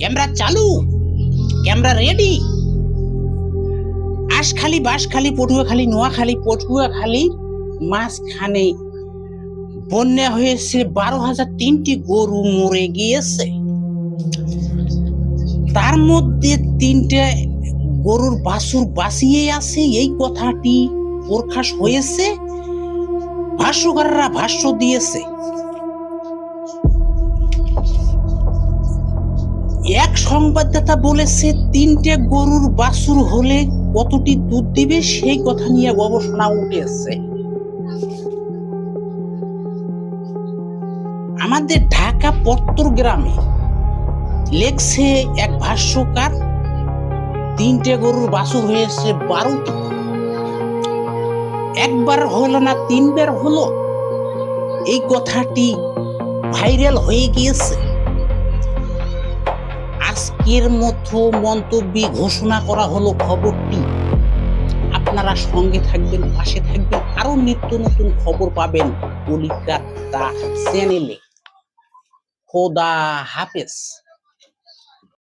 Camera চালু, camera ready. আশখালী, Banshkhali, Patuakhali, Noakhali, Patuakhali মাঝখানে বন্যা হয়েছে, 12,003টি গরু মরে গিয়েছে। তার মধ্যে 3টে গরুর বাছুর বাঁচিয়ে আছে, এই কথাটি প্রকাশ হয়েছে। ভাষ্যকাররা ভাষ্য দিয়েছে। এক সংবাদদাতা বলেছে 3টে গরুর বাছুর হলে কতটি দুধ দিবে সেই কথা নিয়ে গবেষণা উঠেছে। আমাদের ঢাকা পত্তরগ্রামে লেখছে এক ভাষ্যকার, 3টে গরুর বাছুর হয়েছে 12টি। একবার হলো না, 3বার হলো। এই কথাটি ভাইরাল হয়ে গিয়েছে। আজকের মতো মন্তব্যে ঘোষণা করা হলো খবরটি। আপনারা সঙ্গে থাকবেন, পাশে থাকবেন, আরো নিত্য নতুন খবর পাবেন কলিকাতা চ্যানেলে। খোদা হাফেজ।